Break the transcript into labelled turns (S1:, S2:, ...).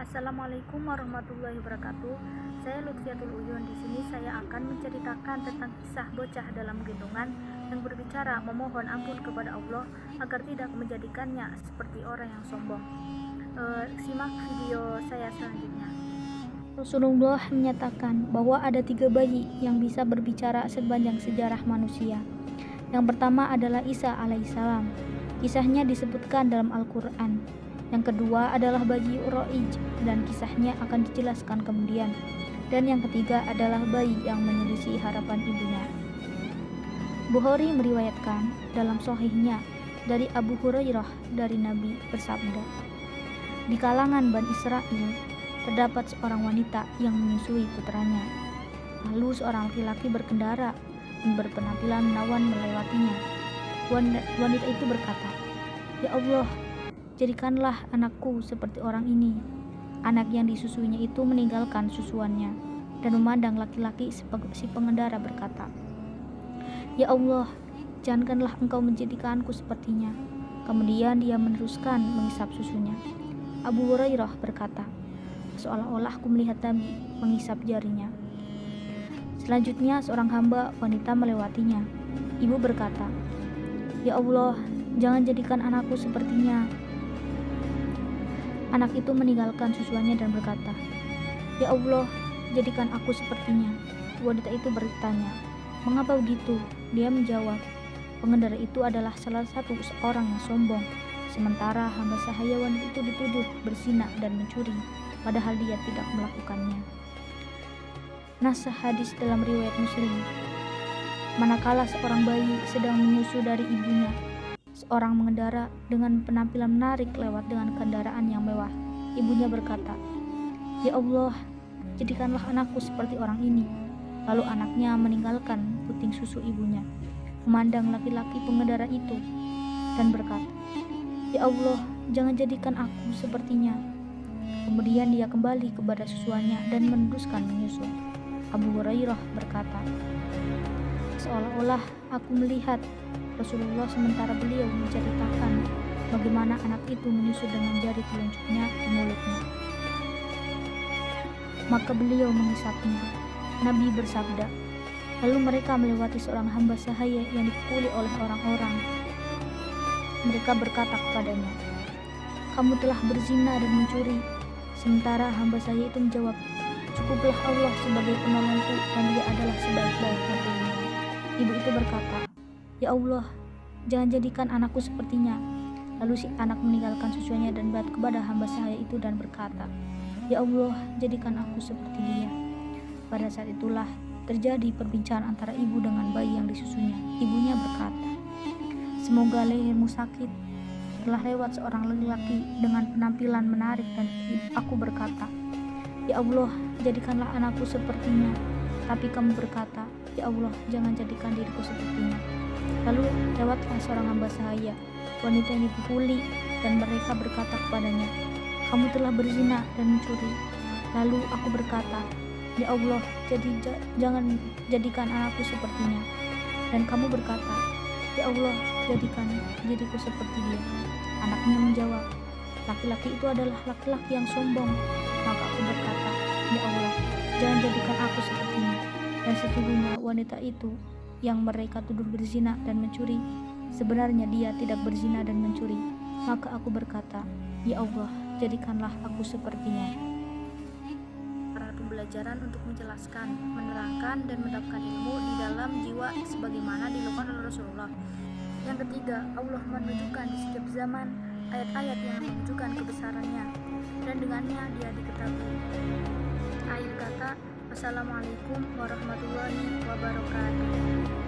S1: Assalamualaikum warahmatullahi wabarakatuh. Saya Lutfiatul Uyun. Di sini saya akan menceritakan tentang kisah bocah dalam gendongan yang berbicara memohon ampun kepada Allah agar tidak menjadikannya seperti orang yang sombong. Simak video saya selanjutnya. Rasulullah menyatakan bahwa ada 3 bayi yang bisa berbicara sepanjang sejarah manusia. Yang pertama adalah Isa alaihissalam. Kisahnya disebutkan dalam Al-Quran. Yang kedua adalah bayi Ura'ij dan kisahnya akan dijelaskan kemudian. Dan yang ketiga adalah bayi yang menyelisih harapan ibunya. Bukhari meriwayatkan dalam sahihnya dari Abu Hurairah dari Nabi bersabda, di kalangan Bani Israel terdapat seorang wanita yang menyusui putranya. Lalu seorang laki-laki berkendara dan berpenampilan menawan melewatinya. Wanita itu berkata, "Ya Allah, jadikanlah anakku seperti orang ini." Anak yang disusuinya itu meninggalkan susuannya dan memandang laki-laki si pengendara berkata, "Ya Allah, janganlah engkau menjadikanku sepertinya." Kemudian dia meneruskan menghisap susunya. Abu Hurairah berkata, seolah-olah aku melihat Nabi menghisap jarinya. Selanjutnya seorang hamba wanita melewatinya. Ibu berkata, "Ya Allah, jangan jadikan anakku sepertinya." Anak itu meninggalkan susuannya dan berkata, "Ya Allah, jadikan aku sepertinya." Wanita itu bertanya, "Mengapa begitu?" Dia menjawab, "Pengendara itu adalah salah satu orang yang sombong, sementara hamba sahaya wanita itu dituduh berzina dan mencuri, padahal dia tidak melakukannya." Naskah hadis dalam riwayat Muslim. Manakala seorang bayi sedang menyusu dari ibunya, seorang mengendara dengan penampilan menarik lewat dengan kendaraan yang mewah. Ibunya berkata, "Ya Allah, jadikanlah anakku seperti orang ini." Lalu anaknya meninggalkan puting susu ibunya, memandang laki-laki pengendara itu, dan berkata, "Ya Allah, jangan jadikan aku sepertinya." Kemudian dia kembali kepada susuannya dan meneruskan menyusu. Abu Hurairah berkata, seolah-olah aku melihat Rasulullah sementara beliau menceritakan bagaimana anak itu menyusu dengan jari telunjuknya di mulutnya. Maka beliau menghisapnya. Nabi bersabda, lalu mereka melewati seorang hamba sahaya yang dipukuli oleh orang-orang. Mereka berkata kepadanya, "Kamu telah berzina dan mencuri." Sementara hamba sahaya itu menjawab, "Cukuplah Allah sebagai penolongku dan dia adalah sebaik-baik pertolongan." Ibu itu berkata, "Ya Allah, jangan jadikan anakku sepertinya." Lalu si anak meninggalkan susunya dan berat kepada hamba sahaya itu dan berkata, "Ya Allah, jadikan aku seperti dia." Pada saat itulah terjadi perbincangan antara ibu dengan bayi yang disusunya. Ibunya berkata, "Semoga lehermu sakit." Telah lewat seorang laki-laki dengan penampilan menarik dan aku berkata, "Ya Allah, jadikanlah anakku sepertinya." Tapi kamu berkata, "Ya Allah, jangan jadikan diriku sepertinya." Lalu lewatlah seorang hamba sahaya, wanita yang dipukuli, dan mereka berkata kepadanya, "Kamu telah berzina dan mencuri." Lalu aku berkata, "Ya Allah, jangan jadikan anakku sepertinya." Dan kamu berkata, "Ya Allah, jadikan diriku seperti dia." Anaknya menjawab, "Laki-laki itu adalah laki-laki yang sombong." Maka aku berkata, "Ya Allah, jangan jadikan aku sepertinya." Dan sesungguhnya wanita itu yang mereka tuduh berzina dan mencuri, sebenarnya dia tidak berzina dan mencuri. Maka aku berkata, "Ya Allah, jadikanlah aku sepertinya." Para pembelajaran untuk menjelaskan, menerangkan, dan mendapatkan ilmu di dalam jiwa sebagaimana dilakukan oleh Rasulullah. Yang ketiga, Allah menunjukkan di setiap zaman ayat-ayat yang menunjukkan kebesarannya, dan dengannya dia diketahui. Akhir kata, wassalamualaikum warahmatullahi wabarakatuh.